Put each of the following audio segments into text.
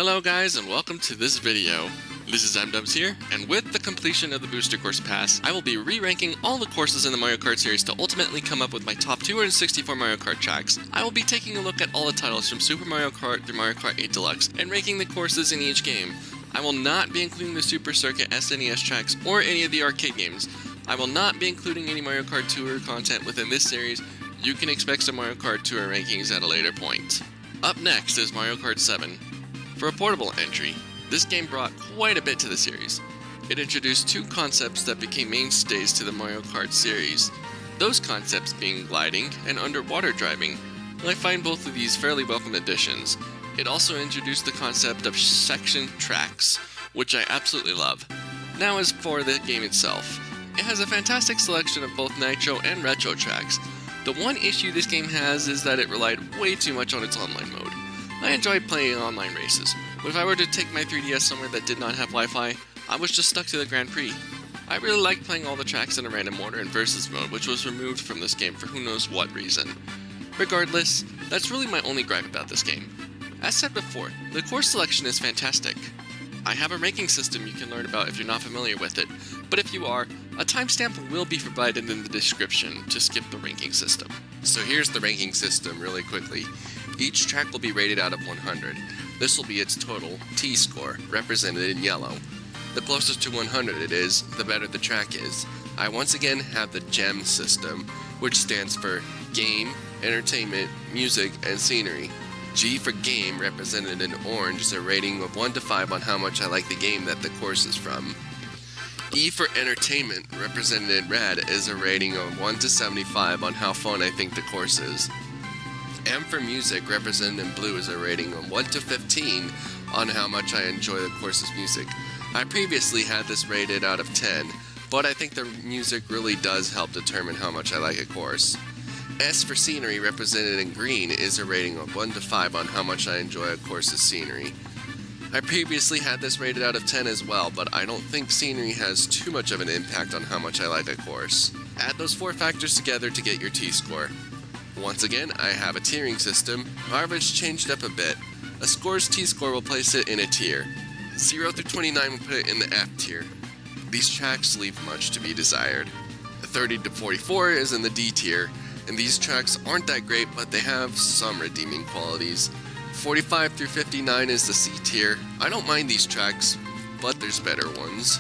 Hello guys and welcome to this video. This is MDubs here, and with the completion of the Booster Course Pass, I will be re-ranking all the courses in the Mario Kart series to ultimately come up with my top 264 Mario Kart tracks. I will be taking a look at all the titles from Super Mario Kart through Mario Kart 8 Deluxe, and ranking the courses in each game. I will not be including the Super Circuit SNES tracks or any of the arcade games. I will not be including any Mario Kart Tour content within this series. You can expect some Mario Kart Tour rankings at a later point. Up next is Mario Kart 7. For a portable entry, this game brought quite a bit to the series. It introduced two concepts that became mainstays to the Mario Kart series, those concepts being gliding and underwater driving, and I find both of these fairly welcome additions. It also introduced the concept of section tracks, which I absolutely love. Now as for the game itself, it has a fantastic selection of both Nitro and Retro tracks. The one issue this game has is that it relied way too much on its online mode. I enjoyed playing online races, but if I were to take my 3DS somewhere that did not have Wi-Fi, I was just stuck to the Grand Prix. I really liked playing all the tracks in a random order in Versus mode, which was removed from this game for who knows what reason. Regardless, that's really my only gripe about this game. As said before, the course selection is fantastic. I have a ranking system you can learn about if you're not familiar with it, but if you are, a timestamp will be provided in the description to skip the ranking system. So here's the ranking system really quickly. Each track will be rated out of 100. This will be its total T-score, represented in yellow. The closest to 100 it is, the better the track is. I once again have the GEM system, which stands for Game, Entertainment, Music, and Scenery. G for Game, represented in orange, is a rating of 1 to 5 on how much I like the game that the course is from. E for Entertainment, represented in red, is a rating of 1 to 75 on how fun I think the course is. M for Music, represented in blue, is a rating of 1 to 15 on how much I enjoy the course's music. I previously had this rated out of 10, but I think the music really does help determine how much I like a course. S for Scenery, represented in green, is a rating of 1 to 5 on how much I enjoy a course's scenery. I previously had this rated out of 10 as well, but I don't think scenery has too much of an impact on how much I like a course. Add those four factors together to get your T-score. Once again, I have a tiering system, however it's changed up a bit. A score's T-score will place it in a tier. 0 through 29 will put it in the F tier. These tracks leave much to be desired. 30 to 44 is in the D tier, and these tracks aren't that great, but they have some redeeming qualities. 45 through 59 is the C tier. I don't mind these tracks, but there's better ones.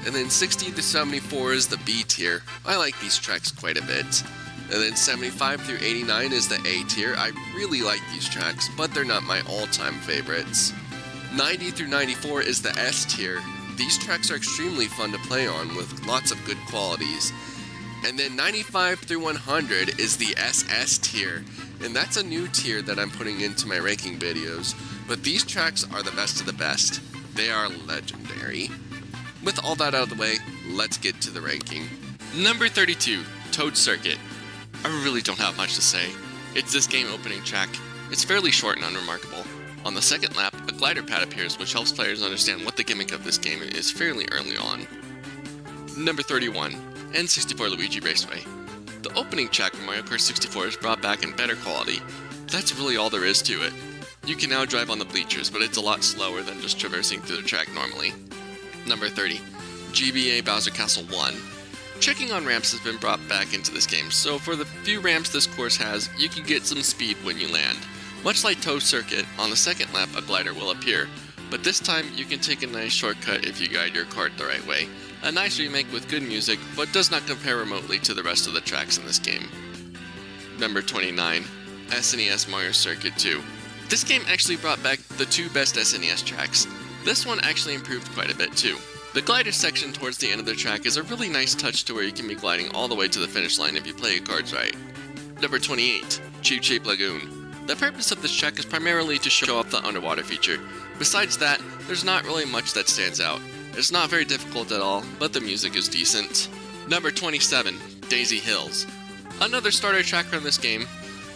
And then 60 to 74 is the B tier. I like these tracks quite a bit. And then 75 through 89 is the A tier. I really like these tracks, but they're not my all-time favorites. 90 through 94 is the S tier. These tracks are extremely fun to play on with lots of good qualities. And then 95 through 100 is the SS tier, and that's a new tier that I'm putting into my ranking videos, but these tracks are the best of the best. They are legendary. With all that out of the way, let's get to the ranking. Number 32, Toad Circuit. I really don't have much to say. It's this game opening track. It's fairly short and unremarkable. On the second lap, a glider pad appears which helps players understand what the gimmick of this game is fairly early on. Number 31, N64 Luigi Raceway. The opening track from Mario Kart 64 is brought back in better quality. That's really all there is to it. You can now drive on the bleachers, but it's a lot slower than just traversing through the track normally. Number 30, GBA Bowser Castle 1. Tricking on ramps has been brought back into this game, so for the few ramps this course has, you can get some speed when you land. Much like Toad Circuit, on the second lap a glider will appear, but this time you can take a nice shortcut if you guide your kart the right way. A nice remake with good music, but does not compare remotely to the rest of the tracks in this game. Number 29, SNES Mario Circuit 2. This game actually brought back the two best SNES tracks. This one actually improved quite a bit too. The glider section towards the end of the track is a really nice touch to where you can be gliding all the way to the finish line if you play your cards right. Number 28, Cheep Cheep Lagoon. The purpose of this track is primarily to show off the underwater feature. Besides that, there's not really much that stands out. It's not very difficult at all, but the music is decent. Number 27, Daisy Hills. Another starter track from this game.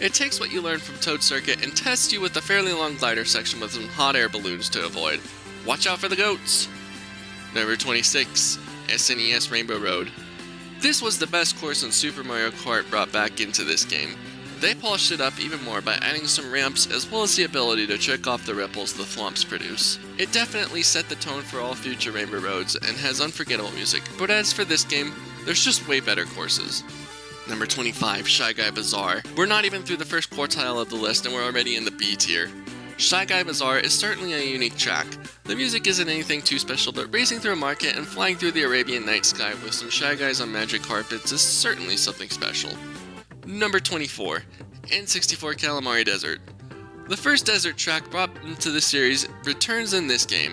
It takes what you learned from Toad Circuit and tests you with a fairly long glider section with some hot air balloons to avoid. Watch out for the goats! Number 26, SNES Rainbow Road. This was the best course in Super Mario Kart brought back into this game. They polished it up even more by adding some ramps as well as the ability to trick off the ripples the thwomps produce. It definitely set the tone for all future Rainbow Roads and has unforgettable music, but as for this game, there's just way better courses. Number 25, Shy Guy Bazaar. We're not even through the first quartile of the list and we're already in the B tier. Shy Guy Bazaar is certainly a unique track. The music isn't anything too special, but racing through a market and flying through the Arabian night sky with some Shy Guys on magic carpets is certainly something special. Number 24, N64 Calamari Desert. The first desert track brought into the series returns in this game.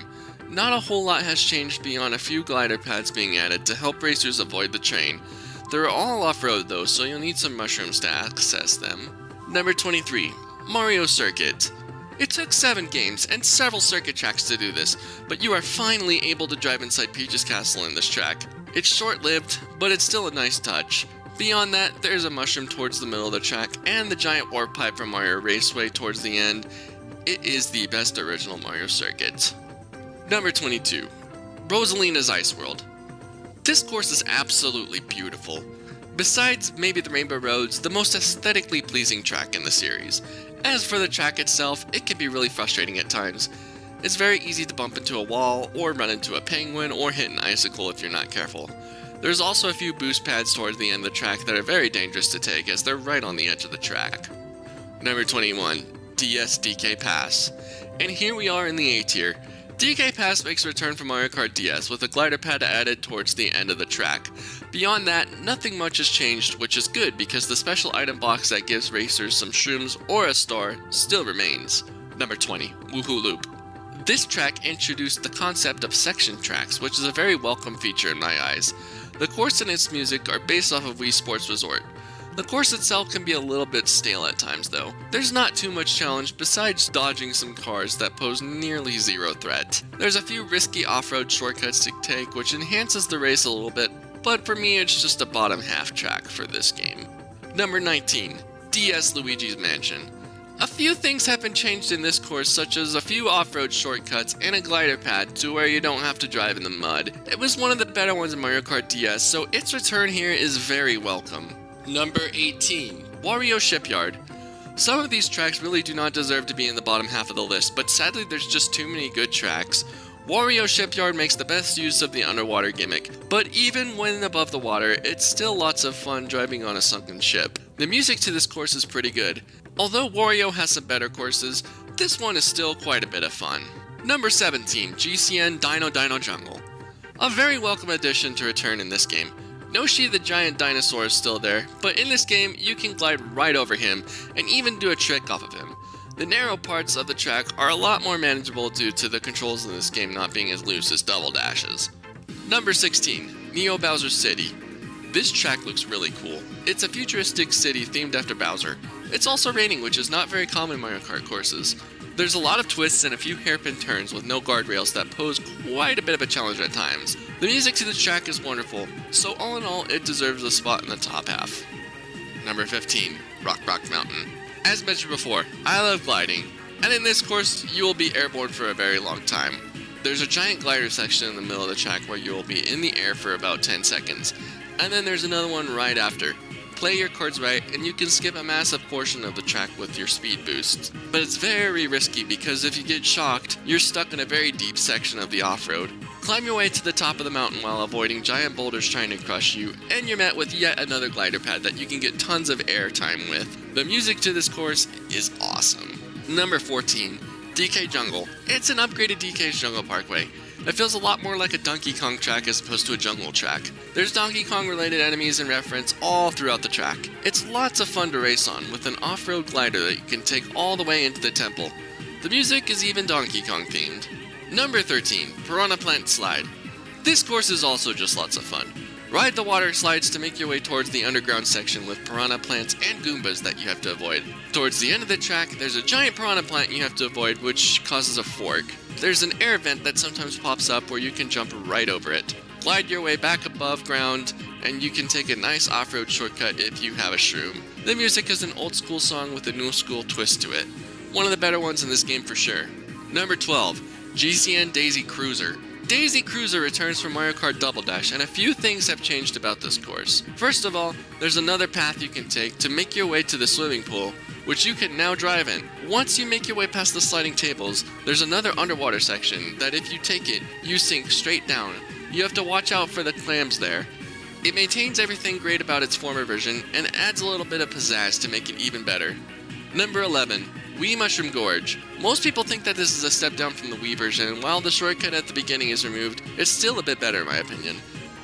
Not a whole lot has changed beyond a few glider pads being added to help racers avoid the train. They're all off-road though, so you'll need some mushrooms to access them. Number 23, Mario Circuit. It took 7 games and several circuit tracks to do this, but you are finally able to drive inside Peach's castle in this track. It's short-lived, but it's still a nice touch. Beyond that, there's a mushroom towards the middle of the track, and the giant warp pipe from Mario Raceway towards the end. It is the best original Mario Circuit. Number 22, Rosalina's Ice World. This course is absolutely beautiful. Besides maybe the Rainbow Roads, the most aesthetically pleasing track in the series. As for the track itself, it can be really frustrating at times. It's very easy to bump into a wall, or run into a penguin, or hit an icicle if you're not careful. There's also a few boost pads towards the end of the track that are very dangerous to take as they're right on the edge of the track. Number 21, DS DK Pass. And here we are in the A tier. DK Pass makes a return from Mario Kart DS with a glider pad added towards the end of the track. Beyond that, nothing much has changed, which is good because the special item box that gives racers some shrooms or a star still remains. Number 20, Woohoo Loop. This track introduced the concept of section tracks, which is a very welcome feature in my eyes. The course and its music are based off of Wii Sports Resort. The course itself can be a little bit stale at times though. There's not too much challenge besides dodging some cars that pose nearly zero threat. There's a few risky off-road shortcuts to take which enhances the race a little bit, but for me it's just a bottom half track for this game. Number 19, DS Luigi's Mansion. A few things have been changed in this course, such as a few off-road shortcuts and a glider pad to where you don't have to drive in the mud. It was one of the better ones in Mario Kart DS, so its return here is very welcome. Number 18, Wario Shipyard. Some of these tracks really do not deserve to be in the bottom half of the list, but sadly there's just too many good tracks. Wario Shipyard makes the best use of the underwater gimmick, but even when above the water, it's still lots of fun driving on a sunken ship. The music to this course is pretty good. Although Wario has some better courses, this one is still quite a bit of fun. Number 17, GCN Dino Dino Jungle. A very welcome addition to return in this game. Noshi the giant dinosaur is still there, but in this game you can glide right over him and even do a trick off of him. The narrow parts of the track are a lot more manageable due to the controls in this game not being as loose as double dashes. Number 16, Neo Bowser City. This track looks really cool. It's a futuristic city themed after Bowser. It's also raining, which is not very common in Mario Kart courses. There's a lot of twists and a few hairpin turns with no guardrails that pose quite a bit of a challenge at times. The music to this track is wonderful, so all in all, it deserves a spot in the top half. Number 15, Rock Mountain. As mentioned before, I love gliding, and in this course, you will be airborne for a very long time. There's a giant glider section in the middle of the track where you will be in the air for about 10 seconds, and then there's another one right after. Play your cards right, and you can skip a massive portion of the track with your speed boost. But it's very risky because if you get shocked, you're stuck in a very deep section of the off-road. Climb your way to the top of the mountain while avoiding giant boulders trying to crush you, and you're met with yet another glider pad that you can get tons of air time with. The music to this course is awesome. Number 14, DK Jungle. It's an upgraded DK's Jungle Parkway. It feels a lot more like a Donkey Kong track as opposed to a jungle track. There's Donkey Kong related enemies and reference all throughout the track. It's lots of fun to race on with an off-road glider that you can take all the way into the temple. The music is even Donkey Kong themed. Number 13, Piranha Plant Slide. This course is also just lots of fun. Ride the water slides to make your way towards the underground section with piranha plants and Goombas that you have to avoid. Towards the end of the track, there's a giant piranha plant you have to avoid which causes a fork. There's an air vent that sometimes pops up where you can jump right over it. Glide your way back above ground, and you can take a nice off-road shortcut if you have a shroom. The music is an old school song with a new school twist to it. One of the better ones in this game for sure. Number 12, GCN Daisy Cruiser. Daisy Cruiser returns from Mario Kart Double Dash, and a few things have changed about this course. First of all, there's another path you can take to make your way to the swimming pool, which you can now drive in. Once you make your way past the sliding tables, there's another underwater section that if you take it, you sink straight down. You have to watch out for the clams there. It maintains everything great about its former version, and adds a little bit of pizzazz to make it even better. Number 11. Wii Mushroom Gorge. Most people think that this is a step down from the Wii version, and while the shortcut at the beginning is removed, it's still a bit better in my opinion.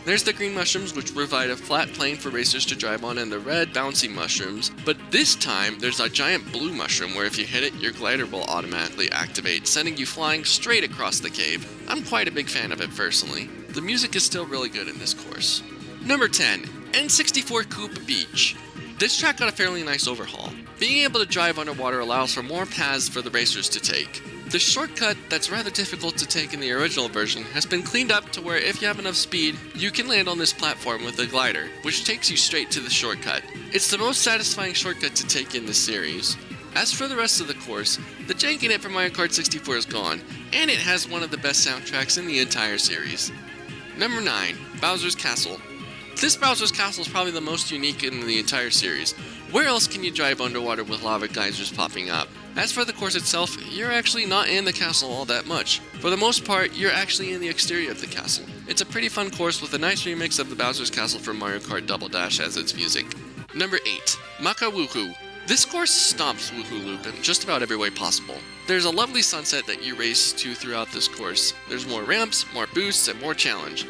There's the green mushrooms, which provide a flat plane for racers to drive on, and the red bouncy mushrooms, but this time there's a giant blue mushroom where if you hit it, your glider will automatically activate, sending you flying straight across the cave. I'm quite a big fan of it personally. The music is still really good in this course. Number 10. N64 Coupe Beach. This track got a fairly nice overhaul. Being able to drive underwater allows for more paths for the racers to take. The shortcut that's rather difficult to take in the original version has been cleaned up to where if you have enough speed, you can land on this platform with a glider, which takes you straight to the shortcut. It's the most satisfying shortcut to take in this series. As for the rest of the course, the jankiness from Mario Kart 64 is gone, and it has one of the best soundtracks in the entire series. Number 9. Bowser's Castle. This Bowser's Castle is probably the most unique in the entire series. Where else can you drive underwater with lava geysers popping up? As for the course itself, you're actually not in the castle all that much. For the most part, you're actually in the exterior of the castle. It's a pretty fun course with a nice remix of the Bowser's Castle from Mario Kart Double Dash as its music. Number 8. Maka Woohoo. This course stomps Woohoo Loop in just about every way possible. There's a lovely sunset that you race to throughout this course. There's more ramps, more boosts, and more challenge.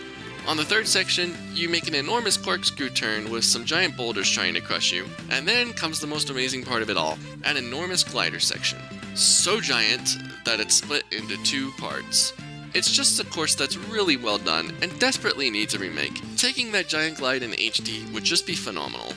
On the third section, you make an enormous corkscrew turn with some giant boulders trying to crush you, and then comes the most amazing part of it all, an enormous glider section. So giant that it's split into 2 parts. It's just a course that's really well done and desperately needs a remake. Taking that giant glide in HD would just be phenomenal.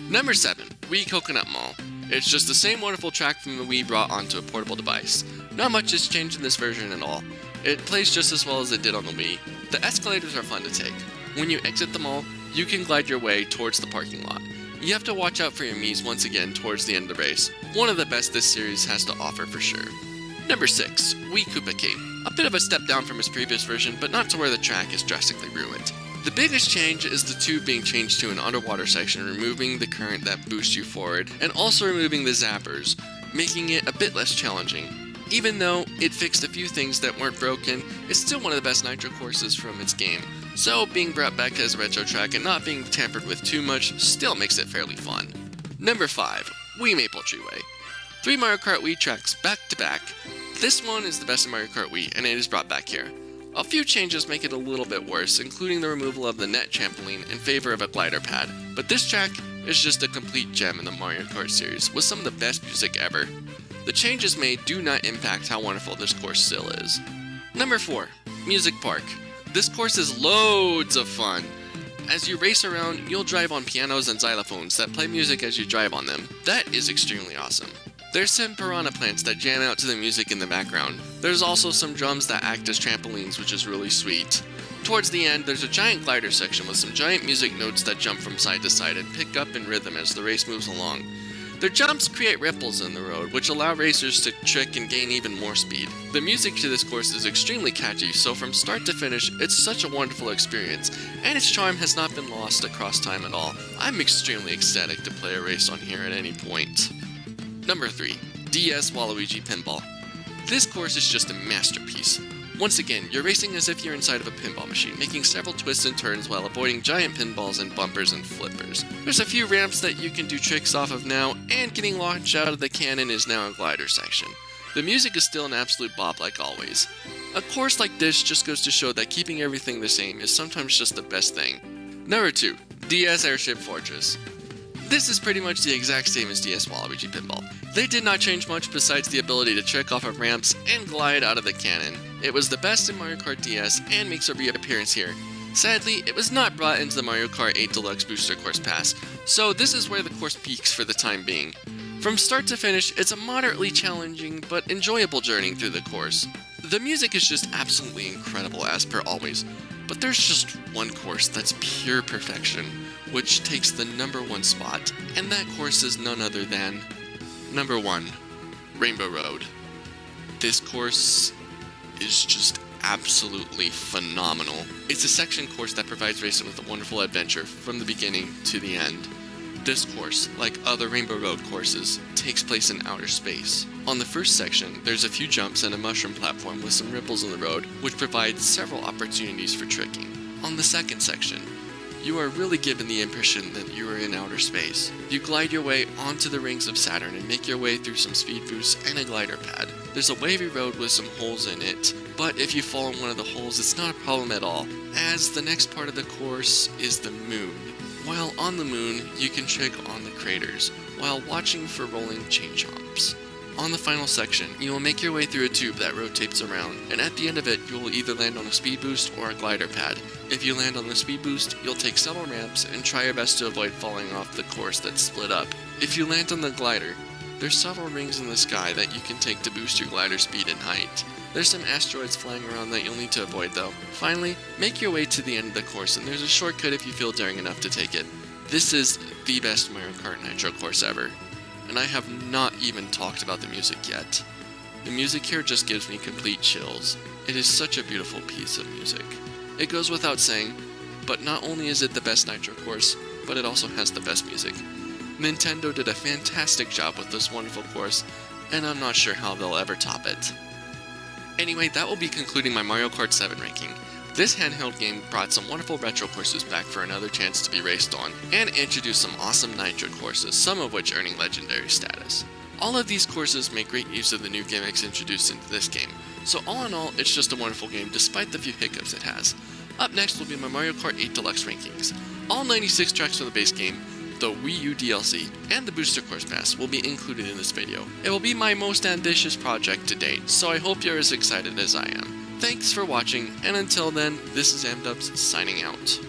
Number 7. Wii Coconut Mall. It's just the same wonderful track from the Wii brought onto a portable device. Not much has changed in this version at all. It plays just as well as it did on the Wii. The escalators are fun to take. When you exit the mall, you can glide your way towards the parking lot. You have to watch out for your Miis once again towards the end of the race. One of the best this series has to offer for sure. Number 6. Wii Koopa Cape. A bit of a step down from its previous version, but not to where the track is drastically ruined. The biggest change is the tube being changed to an underwater section, removing the current that boosts you forward, and also removing the zappers, making it a bit less challenging. Even though it fixed a few things that weren't broken, it's still one of the best Nitro courses from its game, so being brought back as a retro track and not being tampered with too much still makes it fairly fun. Number 5. Wii Maple Treeway. 3 Mario Kart Wii tracks back to back. This one is the best in Mario Kart Wii, and it is brought back here. A few changes make it a little bit worse, including the removal of the net trampoline in favor of a glider pad, but this track is just a complete gem in the Mario Kart series, with some of the best music ever. The changes made do not impact how wonderful this course still is. Number 4. Music Park. This course is loads of fun. As you race around, you'll drive on pianos and xylophones that play music as you drive on them. That is extremely awesome. There's some piranha plants that jam out to the music in the background. There's also some drums that act as trampolines, which is really sweet. Towards the end, there's a giant glider section with some giant music notes that jump from side to side and pick up in rhythm as the race moves along. Their jumps create ripples in the road, which allow racers to trick and gain even more speed. The music to this course is extremely catchy, so from start to finish, it's such a wonderful experience, and its charm has not been lost across time at all. I'm extremely ecstatic to play a race on here at any point. Number 3. DS Waluigi Pinball. This course is just a masterpiece. Once again, you're racing as if you're inside of a pinball machine, making several twists and turns while avoiding giant pinballs and bumpers and flippers. There's a few ramps that you can do tricks off of now, and getting launched out of the cannon is now a glider section. The music is still an absolute bop like always. A course like this just goes to show that keeping everything the same is sometimes just the best thing. Number 2. DS Airship Fortress. This is pretty much the exact same as DS Waluigi Pinball. They did not change much besides the ability to trick off of ramps and glide out of the cannon. It was the best in Mario Kart DS and makes a reappearance here. Sadly, it was not brought into the Mario Kart 8 Deluxe Booster Course Pass, so this is where the course peaks for the time being. From start to finish, it's a moderately challenging but enjoyable journey through the course. The music is just absolutely incredible as per always, but there's just one course that's pure perfection, which takes the number 1 spot, and that course is none other than number 1, Rainbow Road. This course is just absolutely phenomenal. It's a section course that provides racing with a wonderful adventure from the beginning to the end. This course, like other Rainbow Road courses, takes place in outer space. On the first section, there's a few jumps and a mushroom platform with some ripples in the road, which provides several opportunities for tricking. On the second section, you are really given the impression that you are in outer space. You glide your way onto the rings of Saturn and make your way through some speed boosts and a glider pad. There's a wavy road with some holes in it, but if you fall in one of the holes, it's not a problem at all, as the next part of the course is the moon. While on the moon, you can trick on the craters, while watching for rolling chain jumps. On the final section, you will make your way through a tube that rotates around, and at the end of it, you will either land on a speed boost or a glider pad. If you land on the speed boost, you'll take several ramps and try your best to avoid falling off the course that's split up. If you land on the glider, there's several rings in the sky that you can take to boost your glider speed and height. There's some asteroids flying around that you'll need to avoid though. Finally, make your way to the end of the course, and there's a shortcut if you feel daring enough to take it. This is the best Mario Kart Nitro course ever, and I have not even talked about the music yet. The music here just gives me complete chills. It is such a beautiful piece of music. It goes without saying, but not only is it the best Nitro course, but it also has the best music. Nintendo did a fantastic job with this wonderful course, and I'm not sure how they'll ever top it. Anyway, that will be concluding my Mario Kart 7 ranking. This handheld game brought some wonderful retro courses back for another chance to be raced on, and introduced some awesome Nitro courses, some of which earning legendary status. All of these courses make great use of the new gimmicks introduced into this game, so all in all, it's just a wonderful game despite the few hiccups it has. Up next will be my Mario Kart 8 Deluxe rankings. All 96 tracks from the base game, the Wii U DLC, and the Booster Course Pass will be included in this video. It will be my most ambitious project to date, so I hope you're as excited as I am. Thanks for watching, and until then, this is Amdubs signing out.